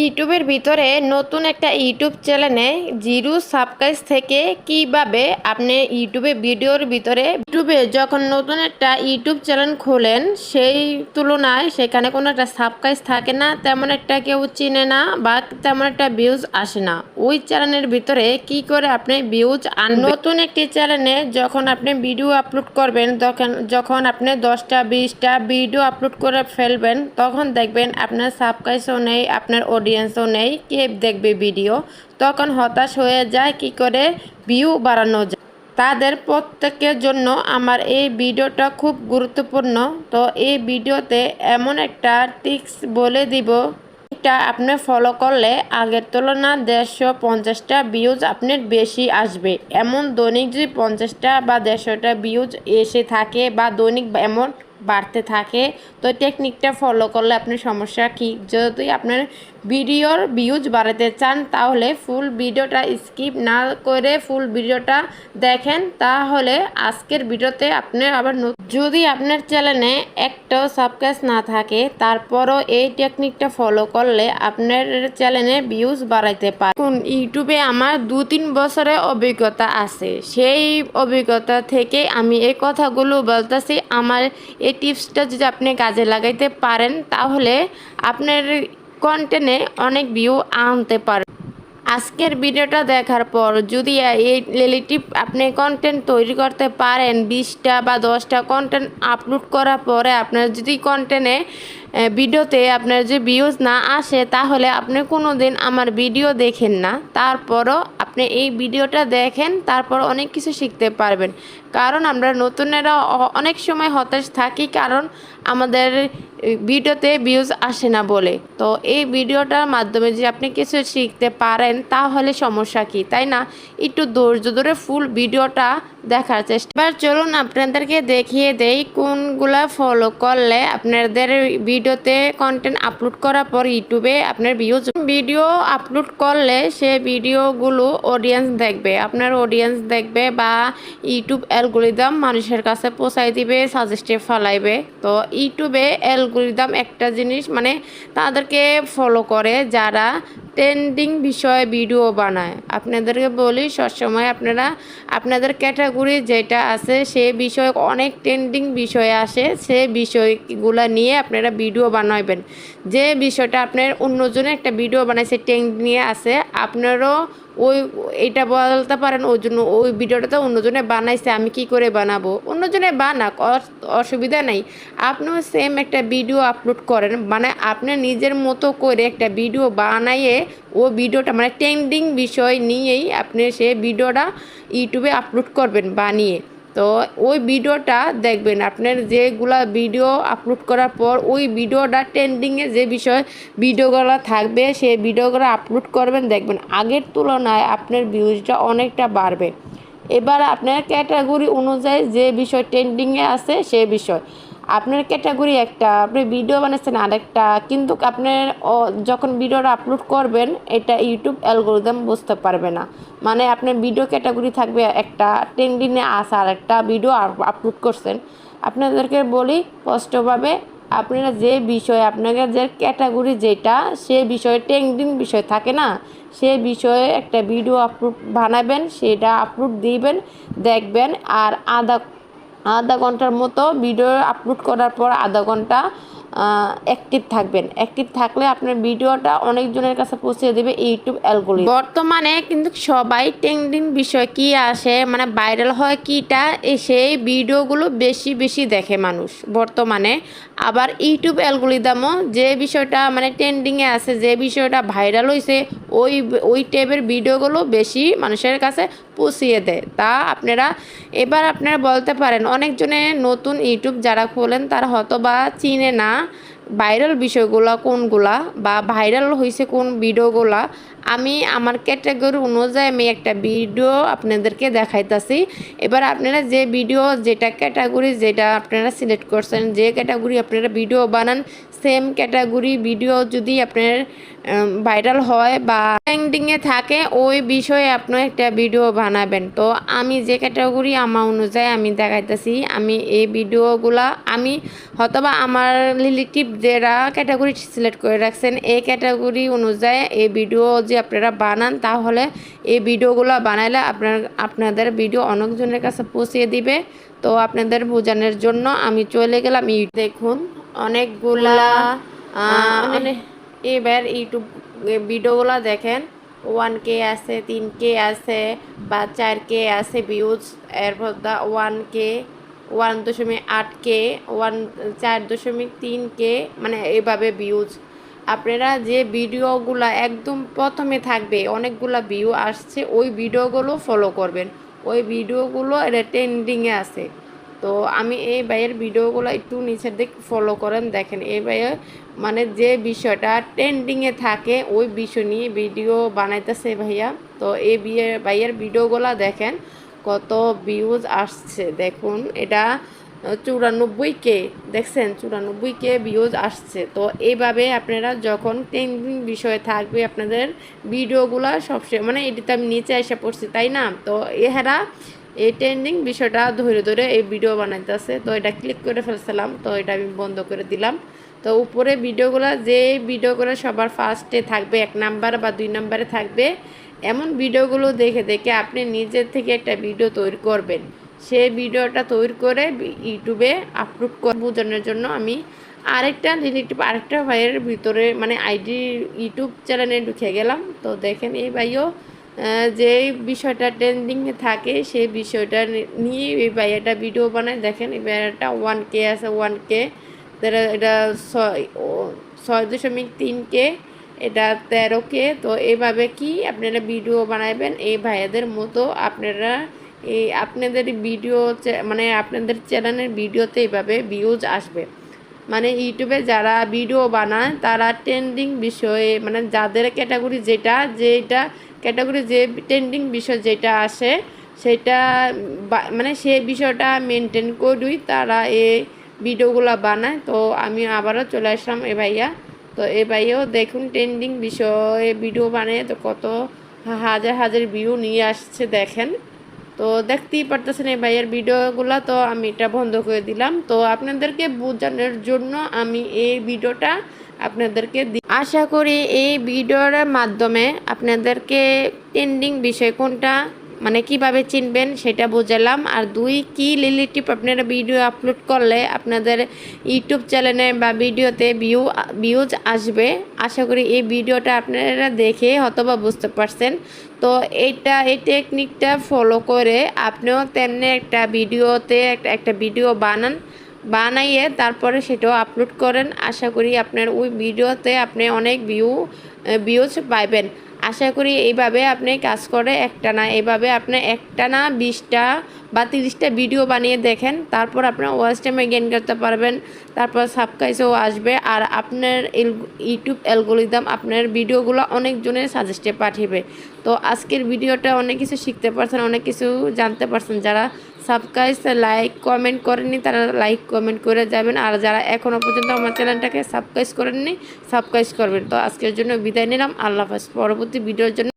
ইউটিউবের ভিতরে নতুন একটা ইউটিউব চ্যানেলে জিরো সাবস্ক্রাইব থেকে কিভাবে আপনি ভিডিওর ভিতরে যখন নতুন একটা ইউটিউব চ্যানেল খোলেন সেই তুলনায় সেখানে কোনো একটা সাবস্ক্রাইব থাকে না, তেমন একটা কেউ চিনে না বা তেমন একটা ভিউজ আসে না। ওই চ্যানেলের ভিতরে কি করে আপনি ভিউজ আনবেন? নতুন একটি চ্যানেলে যখন আপনি ভিডিও আপলোড করবেন, যখন আপনি 10টা 20টা ভিডিও আপলোড করে ফেলবেন, তখন দেখবেন আপনার সাবস্ক্রাইবও নেই, আপনার অডিয়েন্সও নেই, কে দেখবে ভিডিও? তখন হতাশ হয়ে যায় কি করে ভিউ বাড়ানো যায়। তাদের প্রত্যেকের জন্য আমার এই ভিডিওটা খুব গুরুত্বপূর্ণ। তো এই ভিডিওতে এমন একটা টিপস বলে দিব, এটা আপনি ফলো করলে আগের তুলনা 150টা ভিউজ আপনার বেশি আসবে। এমন দৈনিক যদি 50টা বা 150টা ভিউজ এসে থাকে বা দৈনিক এমন বাড়তে থাকে, তো টেকনিকটা ফলো করলে আপনার সমস্যা কি? যদি আপনার ভিডিওর ভিউজ বাড়াতে চান তাহলে ফুল ভিডিওটা স্কিপ না করে ফুল ভিডিওটা দেখেন, তাহলে আজকের ভিডিওতে আপনি আবার যদি আপনার চ্যানেলে একটাও সাবস্ক্রাইব না থাকে তারপরও এই টেকনিকটা ফলো করলে আপনার চ্যানেলে ভিউজ বাড়াইতে পারেন। ইউটিউবে আমার 2-3 বছরের অভিজ্ঞতা আছে, সেই অভিজ্ঞতা থেকে আমি এই কথাগুলো বলতেছি। আমার এই টিপসটা যদি আপনি কাজে লাগাইতে পারেন তাহলে আপনার কন্টেন্টে অনেক ভিউ আনতে পারেন। আজকের ভিডিওটা দেখার পর যদি এই রিলেটিভ আপনি কন্টেন্ট তৈরি করতে পারেন, 20টা বা 10টা কন্টেন্ট আপলোড করার পরে আপনার যদি কন্টেন্টে ভিডিওতে আপনার যে ভিউজ না আসে, তাহলে আপনি কোনো দিন আমার ভিডিও দেখেন না। তারপরও আপনি এই ভিডিওটা দেখেন, তারপর অনেক কিছু শিখতে পারবেন। কারণ আমরা নতুনেরা অনেক সময় হতাশ থাকি, কারণ আমাদের ভিডিওতে ভিউজ আসে না বলে। তো এই ভিডিওটার মাধ্যমে যে আপনি কিছু শিখতে পারেন তাহলে সমস্যা কি, তাই না? একটু ধৈর্য ধরে ফুল ভিডিওটা দেখার চেষ্টা। এবার চলুন আপনাদেরকে দেখিয়ে দেই কোনগুলা ফলো করলে আপনাদের ভিডিওতে কন্টেন্ট আপলোড করার পর ইউটিউবে আপনার ভিডিও আপলোড করলে সে ভিডিওগুলো অডিয়েন্স দেখবে, আপনার অডিয়েন্স দেখবে বা ইউটিউব অ্যালগরিদম মানুষের কাছে পৌঁছাই দিবে, সাজেস্টে ফলাইবে। তো ইউটিউবে অ্যালগরিদম একটা জিনিস, মানে তাদেরকে ফলো করে যারা ট্রেন্ডিং বিষয়ে ভিডিও বানায়। আপনাদেরকে বলি সবসময় আপনারা আপনাদের ক্যাটাগরি যেটা আছে সে বিষয়ে অনেক ট্রেন্ডিং বিষয় আসে, সে বিষয়গুলো নিয়ে আপনারা ভিডিও বানাবেন। যে বিষয়টা আপনার অন্যজনে একটা ভিডিও বানাইছে ট্রেন্ড নিয়ে আছে, আপনারও এটা বলতে পারেন ওই জন্য ওই ভিডিওটা অন্যজনে বানাইছে, আমি কি করে বানাবো? অন্যজনে বানাক, অসুবিধা নেই। আপনিও সেম একটা ভিডিও আপলোড করেন, মানে আপনি নিজের মতো করে একটা ভিডিও বানাইয়ে ও ভিডিওটা মানে ট্রেন্ডিং বিষয় নিয়েই আপনি সে ভিডিওটা ইউটিউবে আপলোড করবেন বানিয়ে। তো ওই ভিডিওটা দেখবেন, আপনার যেগুলা ভিডিও আপলোড করার পর ওই ভিডিওটা ট্রেন্ডিংয়ে যে বিষয় ভিডিওগুলো থাকবে সেই ভিডিওগুলো আপলোড করবেন, দেখবেন আগের তুলনায় আপনার ভিউজটা অনেকটা বাড়বে। এবার আপনার ক্যাটাগরি অনুযায়ী যে বিষয় ট্রেন্ডিংয়ে আছে সে বিষয়, আপনার ক্যাটাগরি একটা, আপনি ভিডিও বানাচ্ছেন আরেকটা, কিন্তু আপনার যখন ভিডিওটা আপলোড করবেন এটা ইউটিউব অ্যালগরিদম বুঝতে পারবে না। মানে আপনার ভিডিও ক্যাটাগরি থাকবে একটা, ট্রেন্ডিংয়ে আসা আরেকটা, ভিডিও আপলোড করছেন। আপনাদেরকে বলি স্পষ্টভাবে, আপনারা যে বিষয় আপনাদের যে ক্যাটাগরি যেটা সে বিষয়ে ট্রেন্ডিং বিষয় থাকে না, সে বিষয়ে একটা ভিডিও আপলোড বানাবেন, সেটা আপলোড দিবেন, দেখবেন। আর আধা ঘন্টার মতো ভিডিও আপলোড করার পর আধা ঘন্টা অ্যাক্টিভ থাকবেন। অ্যাক্টিভ থাকলে আপনার ভিডিওটা অনেকজনের কাছে পৌঁছে দেবে ইউটিউব অ্যালগরিদম। বর্তমানে কিন্তু সবাই ট্রেন্ডিং বিষয় কি আসে, মানে ভাইরাল হয় কিটা, সেই ভিডিওগুলো বেশি বেশি দেখে মানুষ বর্তমানে। আবার ইউটিউব অ্যালগরিদমও যে বিষয়টা মানে ট্রেন্ডিংয়ে আছে, যে বিষয়টা ভাইরাল হয়েছে, ওই টাইপের ভিডিওগুলো বেশি মানুষের কাছে পৌঁছিয়ে দেয়। তা আপনারা বলতে পারেন, অনেকজনে নতুন ইউটিউব যারা খোলেন তারা হয়তো বা চিনে না ভাইরাল বিষয়গুলো কোনগুলা বা ভাইরাল হয়েছে কোন ভিডিওগুলা। আমি আমার ক্যাটাগরি অনুযায়ী আমি একটা ভিডিও আপনাদেরকে দেখাইতেছি। এবার আপনারা যে ভিডিও যেটা ক্যাটাগরি যেটা আপনারা সিলেক্ট করছেন, যে ক্যাটাগরি আপনারা ভিডিও বানান, সেম ক্যাটাগরি ভিডিও যদি আপনার ভাইরাল হয় বা ট্রেন্ডিংয়ে থাকে, ওই বিষয়ে আপনি একটা ভিডিও বানাবেন। তো আমি যে ক্যাটাগরি আমার অনুযায়ী আমি দেখাইতেছি, আমি এই ভিডিওগুলা আমি হয়তোবা আমার রিলেটিভ যারা ক্যাটাগরি সিলেক্ট করে রাখছেন এই ক্যাটাগরি অনুযায়ী এই ভিডিও যে আপনারা বানান তাহলে এই ভিডিওগুলো বানাইলে আপনাদের ভিডিও অনেকজনের কাছে পৌঁছে দিবে। তো আপনাদের বোঝানোর জন্য আমি চলে গেলাম দেখুন অনেকগুলা এবার ইউটিউব ভিডিওগুলো দেখেন 1K আছে, 3K আছে বা 4K আছে ভিউজ, এরপর 1K, 1.8K, 4.3K, মানে এইভাবে ভিউজ। আপনারা যে ভিডিওগুলো একদম প্রথমে থাকবে অনেকগুলো ভিউ আসছে ওই ভিডিওগুলো ফলো করবেন, ওই ভিডিওগুলো এটা ট্রেন্ডিংয়ে আছে। তো আমি এই ভাইয়ের ভিডিওগুলো একটু নিচের দিক ফলো করেন, দেখেন এই ভাইয়ের মানে যে বিষয়টা ট্রেন্ডিংয়ে থাকে ওই বিষয় নিয়ে ভিডিও বানাইতেছে ভাইয়া। তো এই ভাইয়ের ভিডিওগুলো দেখেন কত ভিউজ আসছে, দেখুন এটা 94K, দেখছেন 94K ভিউজ আসছে। তো এইভাবে আপনারা যখন ট্রেন্ডিং বিষয়ে থাকবে আপনাদের ভিডিওগুলো সবসময়, মানে এটিতে আমি নিচে এসে পড়ছি তাই না, তো এহারা এই ট্রেন্ডিং বিষয়টা ধরে ধরে এই ভিডিও বানাইতেছে। তো এটা ক্লিক করে ফেলছিলাম, তো এটা আমি বন্ধ করে দিলাম। তো উপরে ভিডিওগুলো যে ভিডিওগুলো সবার ফার্স্টে থাকবে 1 নাম্বার বা 2 নাম্বারে থাকবে এমন ভিডিওগুলো দেখে দেখে আপনি নিজের থেকে একটা ভিডিও তৈরি করবেন। সেই ভিডিওটা তৈরি করে ইউটিউবে আপলোড করে বোঝানোর জন্য আমি আরেকটা ভাইয়ের ভিতরে মানে আইডি ইউটিউব চ্যানেলে ঢুকে গেলাম। তো দেখেন এই ভাইও যে বিষয়টা ট্রেন্ডিংয়ে থাকে সেই বিষয়টা নিয়ে এই ভাইয়াটা ভিডিও বানায়। দেখেন এই ভাইয়াটা 1K আছে, 1K, এটা 6.3K, এটা 13K। তো এইভাবে কি আপনারা ভিডিও বানাবেন এই ভাইয়াদের মতো আপনারা এই আপনাদের ভিডিও মানে আপনাদের চ্যানেলের ভিডিওতে এইভাবে ভিউজ আসবে। মানে ইউটিউবে যারা ভিডিও বানায় তারা ট্রেন্ডিং বিষয়ে মানে যাদের ক্যাটাগরি যেটা ক্যাটাগরি যে ট্রেন্ডিং বিষয় যেটা আসে সেটা মানে সেই বিষয়টা মেনটেন করেই তারা এই ভিডিওগুলো বানায়। তো আমি আবারও চলে আসলাম এ ভাইয়া। তো এ ভাইয়াও দেখুন ট্রেন্ডিং বিষয়ে ভিডিও বানায় তো কত হাজার হাজার ভিউ নিয়ে আসছে দেখেন। তো দেখতেই পারতেছেন এই ভাইয়ের ভিডিওগুলো। তো আমি এটা বন্ধ করে দিলাম। তো আপনাদেরকে বোঝানোর জন্য আমি এই ভিডিওটা আপনাদেরকে আশা করি এই ভিডিওর মাধ্যমে আপনাদেরকে ট্রেন্ডিং বিষয় কোনটা মানে কিভাবে চিনবেন সেটা বোঝালাম। আর 2 কি রিলেটিভ আপনারা ভিডিও আপলোড করলে আপনাদের ইউটিউব চ্যানেলে বা ভিডিওতে ভিউজ আসবে। আশা করি এই ভিডিওটা আপনারা দেখে হয়তোবা বুঝতে পারছেন। তো এই টেকনিকটা ফলো করে আপনিও তেমনি একটা ভিডিওতে একটা ভিডিও বানাইয়ে তারপরে সেটাও আপলোড করেন। আশা করি আপনার ওই ভিডিওতে আপনি অনেক ভিউজ পাইবেন। আশা করি এইভাবে আপনি কাজ করে এইভাবে আপনি 20টা বা 30টা ভিডিও বানিয়ে দেখেন, তারপর আপনার ওয়াচ টাইমে গেইন করতে পারবেন, তারপর সাবস্ক্রাইবও আসবে। আর আপনার ইউটিউব অ্যালগরিদম আপনার ভিডিওগুলো অনেকজনের সাজেস্টে পাঠাবে। তো আজকের ভিডিওটা অনেক কিছু শিখতে পারছেন, অনেক কিছু জানতে পারছেন। যারা সাবস্ক্রাইব লাইক কমেন্ট করেননি তারা লাইক কমেন্ট করে যাবেন, আর যারা এখনও পর্যন্ত আমার চ্যানেলটাকে সাবস্ক্রাইব করেননি সাবস্ক্রাইব করবেন। তো আজকের জন্য বিদায় নিলাম, আল্লাহ হাফেজ। পরবর্তী ভিডিওর জন্য